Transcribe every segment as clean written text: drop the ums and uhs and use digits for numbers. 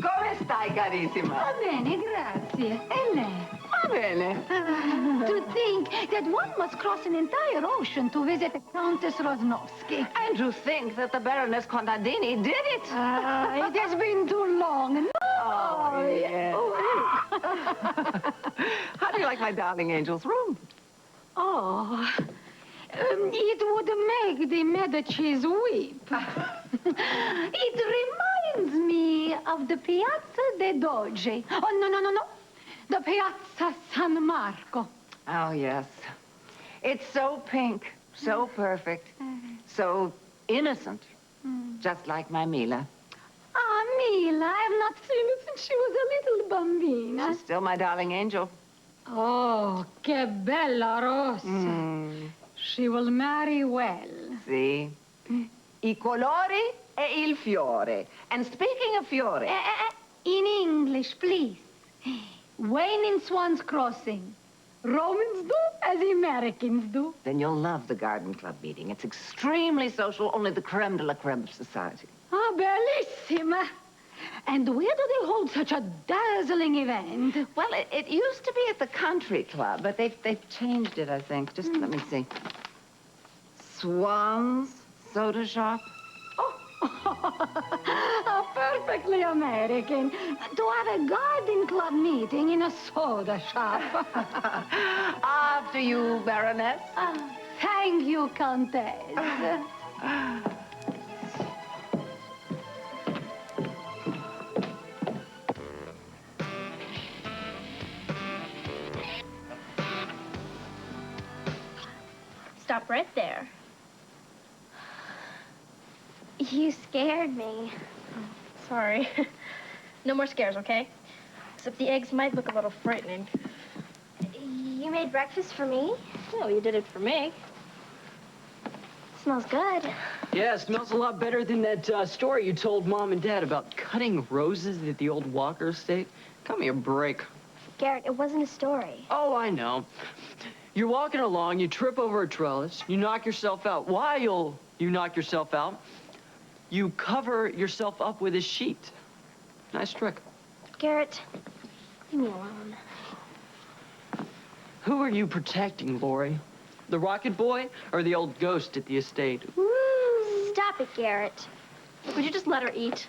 Come stai, carissima? Va bene, grazie. E lei? Va bene. To think that one must cross an entire ocean to visit Countess Rosnowski. And to think that the Baroness Contadini did it. It has been too long. No. Oh, yes. How do you like my darling angel's room? Oh, it would make the Medicis weep. It reminds me of the Piazza de Doge. Oh, no, no, no, no. The Piazza San Marco. Oh, yes. It's so pink, so perfect, so innocent, just like my Mila. Ah, Mila, I have not seen her since she was a little bambina. She's still my darling angel. Oh, che bella rossa. She will marry well. Sì. I colori e il fiore. And speaking of fiore... In English, please. When in Swans Crossing, Romans do as Americans do. Then you'll love the garden club meeting. It's extremely social, only the creme de la creme of society. Ah, bellissima. And where do they hold such a dazzling event? Well, it used to be at the country club, but they've changed it, I think. Just let me see. Swans soda shop. Oh, perfectly American. To have a garden club meeting in a soda shop. After you, Baroness. Thank you, Countess. Stop right there. You scared me. Sorry. No more scares, okay? Except the eggs might look a little frightening. You made breakfast for me? Well, you did it for me. Smells good. Yeah, it smells a lot better than that story you told Mom and Dad about cutting roses at the old Walker estate. Cut me a break. Garret, it wasn't a story. Oh, I know. You're walking along, you trip over a trellis, you knock yourself out. While you knock yourself out, you cover yourself up with a sheet. Nice trick. Garret, leave me alone. Who are you protecting, Lori? The rocket boy or the old ghost at the estate? Stop it, Garret. Would you just let her eat?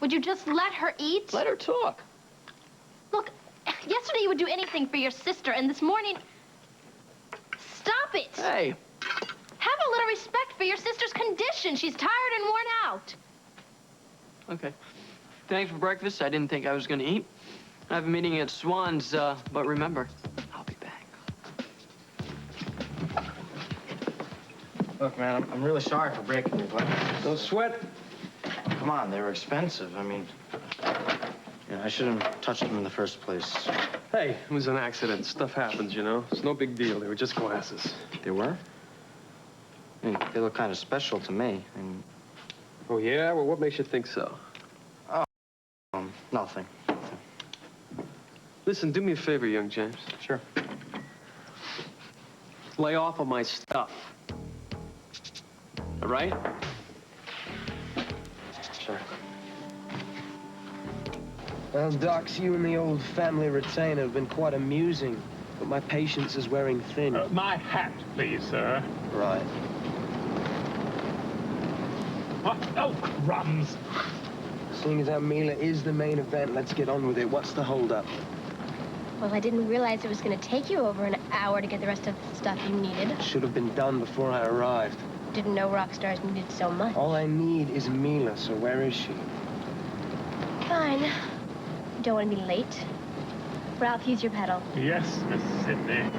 Would you just let her eat? Let her talk. Look, yesterday you would do anything for your sister, and this morning... Stop it! Hey. Have a little respect for your sister's condition. She's tired and worn out. Okay. Thanks for breakfast. I didn't think I was going to eat. I have a meeting at Swans, but remember, I'll be back. Look, man, I'm really sorry for breaking your glass. Don't sweat. Come on, they were expensive. I mean, yeah, I shouldn't have touched them in the first place. Hey, it was an accident. Stuff happens, you know? It's no big deal. They were just glasses. They were? I mean, they look kind of special to me. Oh, yeah? Well, what makes you think so? Nothing. Listen, do me a favor, young James. Sure. Lay off of my stuff. All right? Sure. Well, Docs, you and the old family retainer have been quite amusing, but my patience is wearing thin. My hat, please, sir. Right. What? Oh, crumbs. Seeing as how Mila is the main event, let's get on with it. What's the holdup? Well, I didn't realize it was going to take you over an hour to get the rest of the stuff you needed. Should have been done before I arrived. Didn't know rock stars needed so much. All I need is Mila, so where is she? Fine. Don't want to be late. Ralph, use your pedal. Yes, Miss Sydney.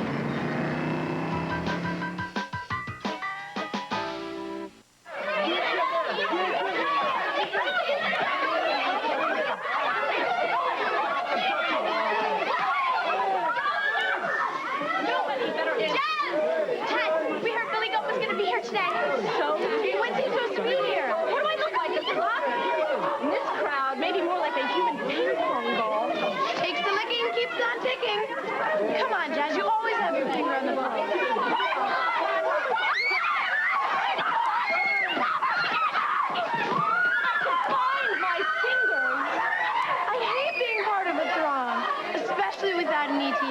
Come on, Jazz, you always have your finger on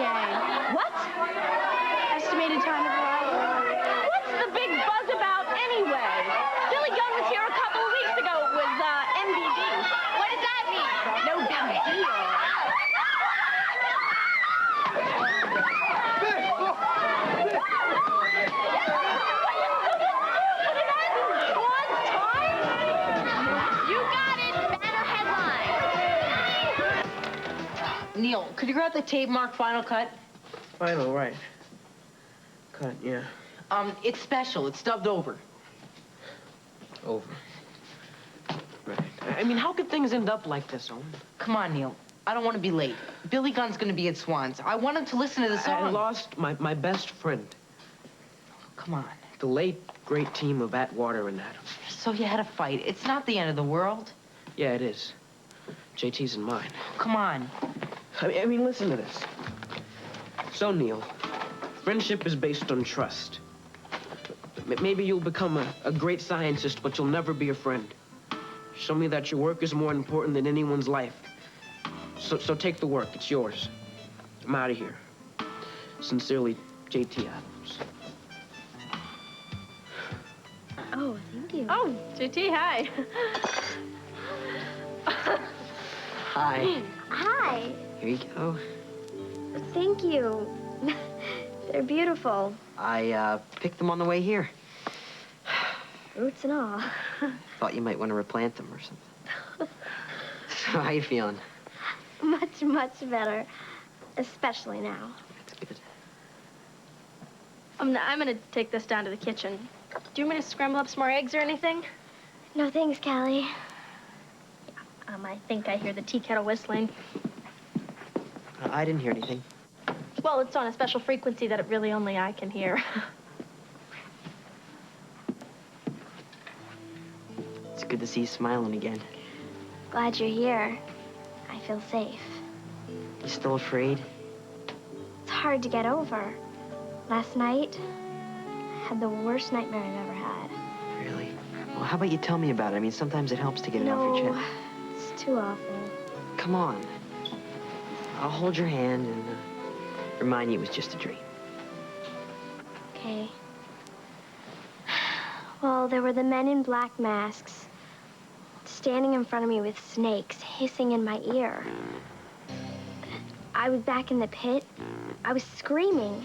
day. What? Estimated time of arrival. What's the big buzz about anyway? Billy Gunn was here a couple of weeks ago. It was MBD. What does that mean? No big deal. Swans time? You got it. Banner headline. Neil, could you grab the tape marked Final Cut? Final, right. Cut, yeah. It's special. It's dubbed over. Over. Right. I mean, how could things end up like this, Owen? Come on, Neil. I don't want to be late. Billy Gunn's going to be at Swans. I want him to listen to the song. I lost my best friend. Come on. The late, great team of Atwater and Adams. So you had a fight. It's not the end of the world. Yeah, it is. JT's and mine. Come on. I mean, listen to this. So, Neil, friendship is based on trust. Maybe you'll become a great scientist, but you'll never be a friend. Show me that your work is more important than anyone's life. So take the work. It's yours. I'm out of here. Sincerely, JT Adams. Oh, thank you. Oh, JT, hi. Hi. Hi. Here you go. Thank you. They're beautiful. I picked them on the way here. Roots and all. Thought you might want to replant them or something. So how you feeling? Much, much better. Especially now. That's good. I'm gonna take this down to the kitchen. Do you want me to scramble up some more eggs or anything? No thanks, Callie. I think I hear the tea kettle whistling. I didn't hear anything. Well, it's on a special frequency that it really only I can hear. It's good to see you smiling again. Glad you're here. I feel safe. You still afraid? It's hard to get over. Last night, I had the worst nightmare I've ever had. Really? Well, how about you tell me about it? I mean, sometimes it helps to get it off your No, chest. it's too awful. Come on. I'll hold your hand and remind you it was just a dream. Okay. Well, there were the men in black masks standing in front of me with snakes hissing in my ear. I was back in the pit. I was screaming.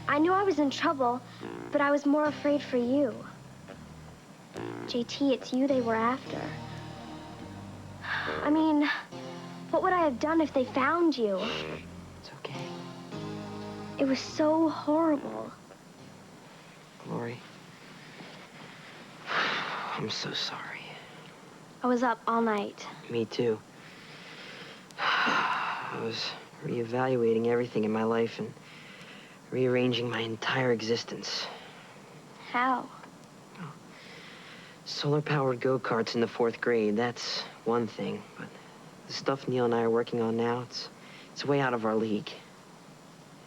I knew I was in trouble, but I was more afraid for you. JT, it's you they were after. I mean, what would I have done if they found you? It's okay. It was so horrible. Glory. I'm so sorry. I was up all night. Me too. I was reevaluating everything in my life and rearranging my entire existence. How? Solar-powered go-karts in the 4th grade, that's one thing. But the stuff Neil and I are working on now, it's way out of our league.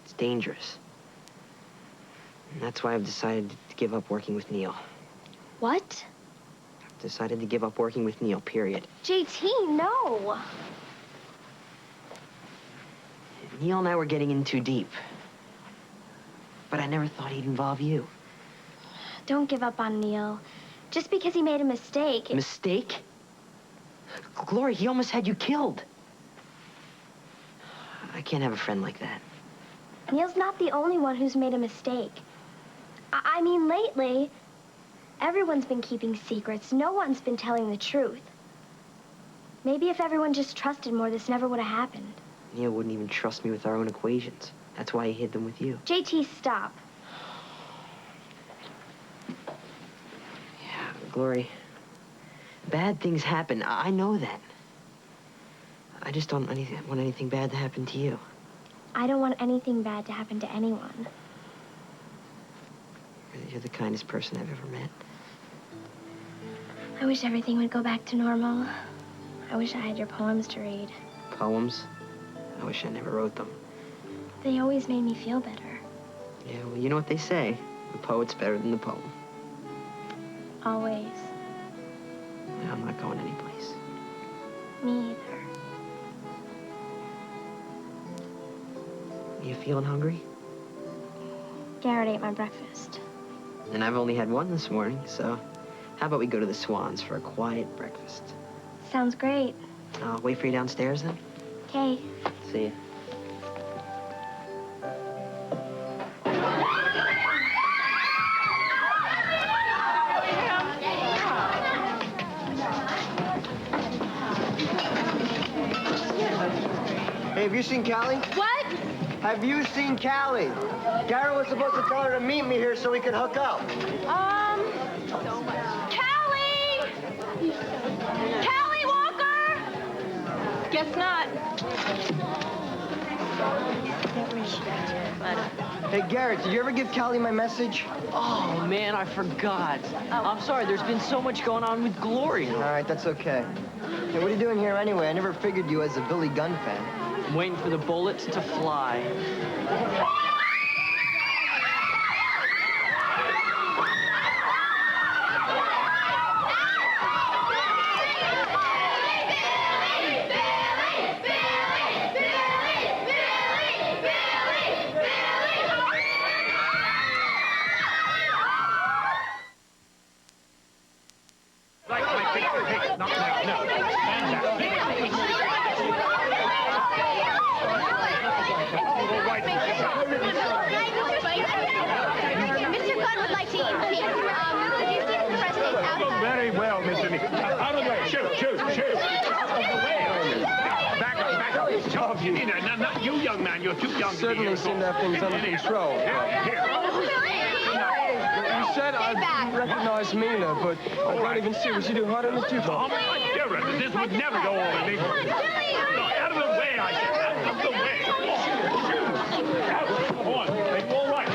It's dangerous. And that's why I've decided to give up working with Neil. What? I've decided to give up working with Neil, period. JT, no. Neil and I were getting in too deep. But I never thought he'd involve you. Don't give up on Neil. Just because he made a mistake. Mistake? Glory, he almost had you killed. I can't have a friend like that. Neil's not the only one who's made a mistake. I mean, lately, everyone's been keeping secrets. No one's been telling the truth. Maybe if everyone just trusted more, this never would have happened. Neil wouldn't even trust me with our own equations. That's why he hid them with you. JT, stop. Yeah, Glory. Bad things happen. I know that. I just don't want anything bad to happen to you. I don't want anything bad to happen to anyone. You're the kindest person I've ever met. I wish everything would go back to normal. I wish I had your poems to read. Poems? I wish I never wrote them. They always made me feel better. Yeah, well, you know what they say. The poet's better than the poem. Always. Well, I'm not going anyplace. Me either. You feeling hungry? Garret ate my breakfast. And I've only had one this morning, so how about we go to the Swans for a quiet breakfast? Sounds great. I'll wait for you downstairs then. Okay. See you. Hey, have you seen Callie? What? Have you seen Callie? Garret was supposed to tell her to meet me here so we can hook up. Callie! Callie Walker! Guess not. Hey, Garret, did you ever give Callie my message? Oh, man, I forgot. I'm sorry, there's been so much going on with Gloria. All right, that's okay. Hey, what are you doing here anyway? I never figured you as a Billy Gunn fan. I'm waiting for the bullets to fly. Mr. Gunn would like to eat pizza. Could you see the president outside? Very well, Mr. Nick. Out of the way. Shoot. Out of the way. Back up. Oh, you young man, you're too young Certainly seem to have things under control. Here. You said I recognize Mila, but I don't even see what you do harder than the two. Oh, my dear, this would never go over me. Out of the way, I said. Out of the way. Come on. Are you all right?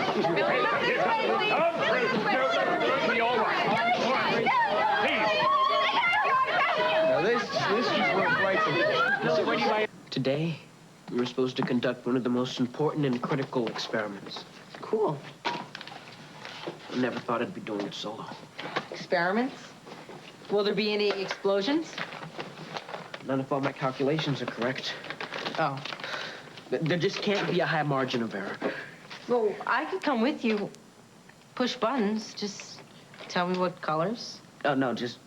Be all right. Please. Now, this just went right to Today, we were supposed to conduct one of the most important and critical experiments. Cool. I never thought I'd be doing it solo. Experiments? Will there be any explosions? None if all my calculations are correct. Oh. There just can't be a high margin of error. Well, I could come with you. Push buttons. Just tell me what colors. Oh, no, just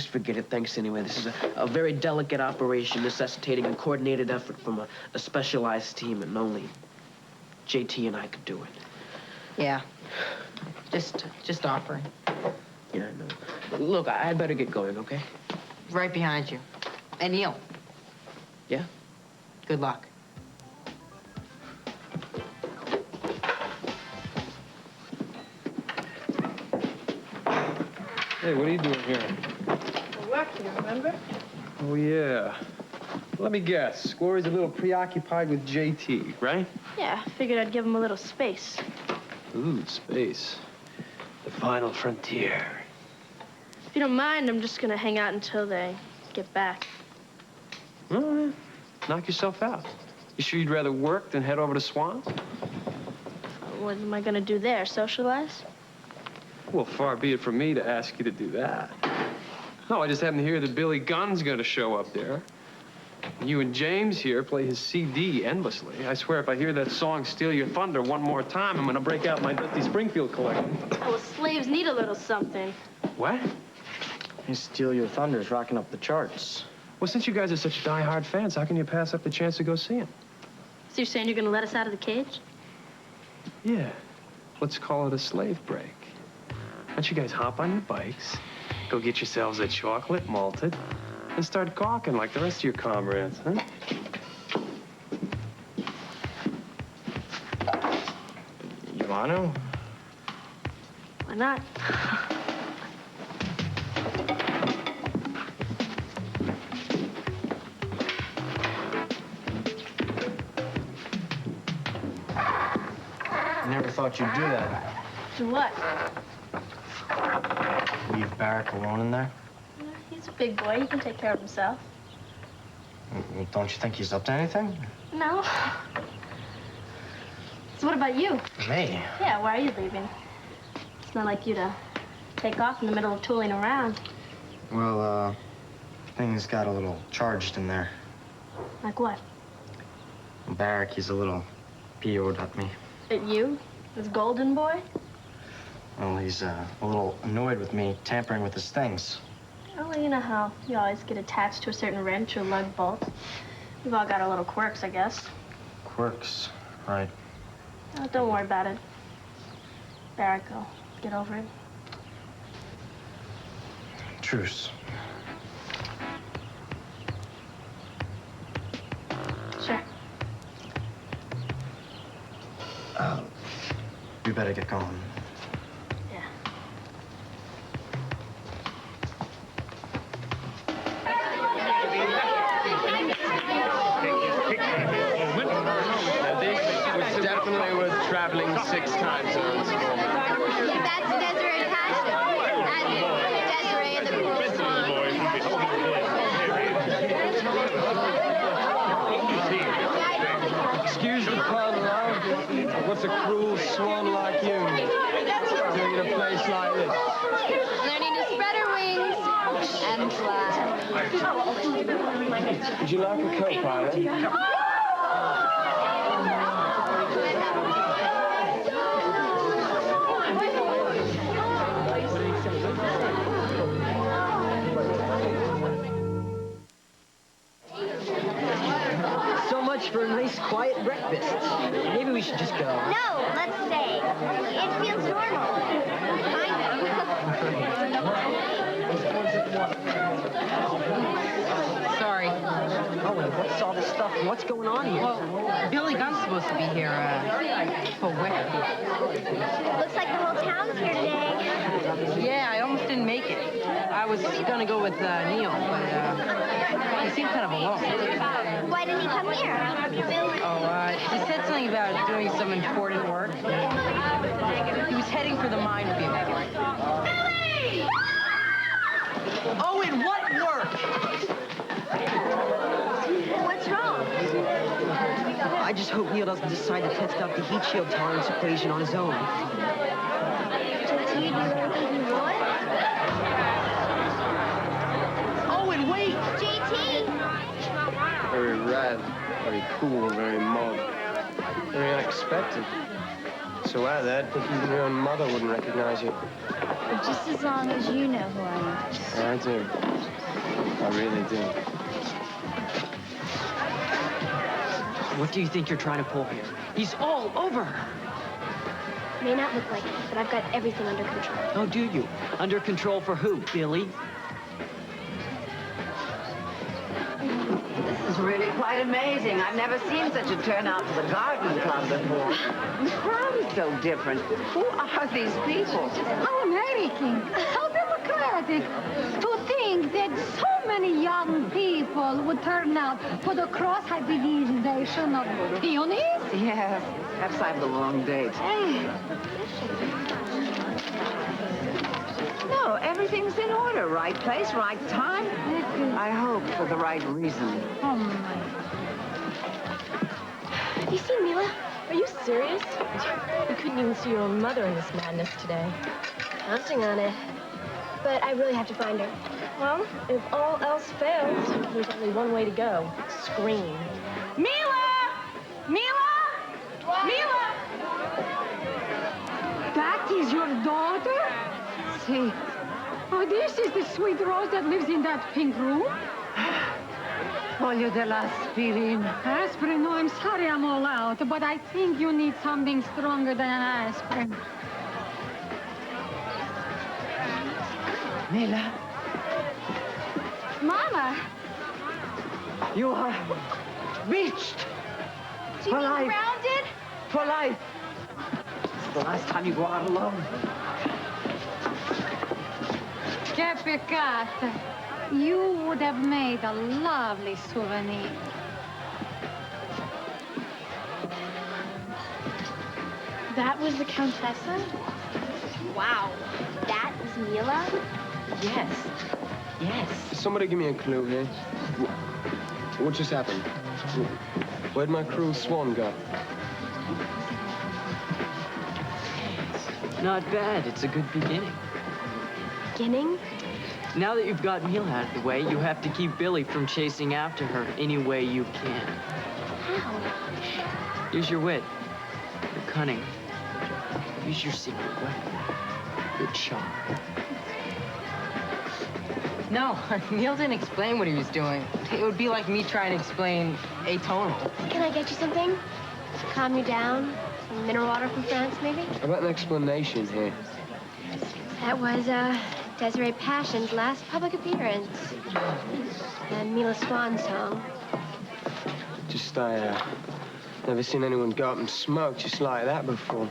forget it. Thanks anyway. This is a very delicate operation necessitating a coordinated effort from a specialized team, and only JT and I could do it. Yeah. Just offering. Yeah, I know. Look, I'd better get going, okay? Right behind you. And Neil. Yeah? Good luck. Hey, what are you doing here? Working, remember? Oh, yeah. Let me guess. Gloria's a little preoccupied with JT, right? Yeah, figured I'd give him a little space. Ooh, space. The final frontier. If you don't mind, I'm just gonna hang out until they get back. Oh, knock yourself out. You sure you'd rather work than head over to Swans? What am I gonna do there, socialize? Well, far be it from me to ask you to do that. No, I just happened to hear that Billy Gunn's gonna show up there. You and James here play his CD endlessly. I swear if I hear that song, Steal Your Thunder, one more time, I'm gonna break out my Dusty Springfield collection. Oh, well, slaves need a little something. What? Hey, Steal Your Thunder's rocking up the charts. Well, since you guys are such die-hard fans, how can you pass up the chance to go see him? So you're saying you're gonna let us out of the cage? Yeah. Let's call it a slave break. Why don't you guys hop on your bikes, go get yourselves a chocolate malted, and start gawking like the rest of your comrades, huh? You want to? Why not? I never thought you'd do that. Do what? Leave Barrack alone in there? He's a big boy. He can take care of himself. Well, don't you think he's up to anything? No. So what about you? Me? Yeah, why are you leaving? It's not like you to take off in the middle of tooling around. Well, things got a little charged in there. Like what? Barrack, he's a little PO'd at me. At you? This golden boy? Well, he's a little annoyed with me tampering with his things. Oh, well, you know how you always get attached to a certain wrench or lug bolt. We've all got our little quirks, I guess. Quirks, right. Oh, don't worry about it. Barrett, go. Get over it. Truce. Sure. We better get going. Yeah. This was definitely worth traveling 6 time zones for. That's Desiree Passion. That's Desiree and the Cruel Swans. Excuse the pun, love. but What's a cruel swan like you doing in a place like this? Learning to spread her wings and fly. Would you like a co-pilot? So much for a nice, quiet breakfast. Maybe we should just go. No, let's stay. It feels normal. Sorry. Oh, and what's all this stuff? What's going on here? Well, Billy Gunn's supposed to be here, for where? Looks like the whole town's here today. Yeah, I almost didn't make it. I was gonna go with Neil, but he seemed kind of alone. Why didn't he come here? Oh, he said something about doing some important work. He was heading for the minefield. Billy! Owen, what work? What's wrong? I just hope Neil doesn't decide to test out the heat shield tolerance equation on his own. JT, do you really think he would? Owen, wait! JT! Very rad, very cool, very mod. Very unexpected. So out of that, even your own mother wouldn't recognize you. Just as long as you know who I am. I do. I really do. What do you think you're trying to pull here? He's all over her. May not look like it, but I've got everything under control. Oh, do you? Under control for who, Billy? This is really quite amazing. I've never seen such a turnout for the garden club before. The crowd is so different. Who are these people? How American, how democratic. To think that so many young people would turn out for the cross-hybridization of peonies. Yes, perhaps I have the wrong date. No, everything's in order. Right place, right time. I hope for the right reason. Oh, my. Have you seen Mila? Are you serious? You couldn't even see your own mother in this madness today. Counting on it. But I really have to find her. Well, if all else fails, there's only one way to go. Scream. Mila! Mila! Mila! That is your daughter? See, Oh, this is the sweet rose that lives in that pink room? Polio dell'aspirin. Aspirin? No, I'm sorry I'm all out, but I think you need something stronger than an aspirin. Mila, Mama! you are reached. Do you For mean life. grounded? For life. It's the last time you go out alone. Che peccato. You would have made a lovely souvenir. That was the Countessa? Wow. That is Mila? Yes. Yes. Somebody give me a clue here. What just happened? Where'd my cruel swan go? Not bad. It's a good beginning. Beginning? Now that you've got Mila out of the way, you have to keep Billy from chasing after her any way you can. How? Use your wit. cunning. Use your secret weapon, your charm. No, Neil didn't explain what he was doing. It would be like me trying to explain atonal. Can I get you something? Calm you down? Some mineral water from France, maybe? How about an explanation here? That was, Desiree Passion's last public appearance. A Mila Swans song. Just, never seen anyone go up and smoke just like that before.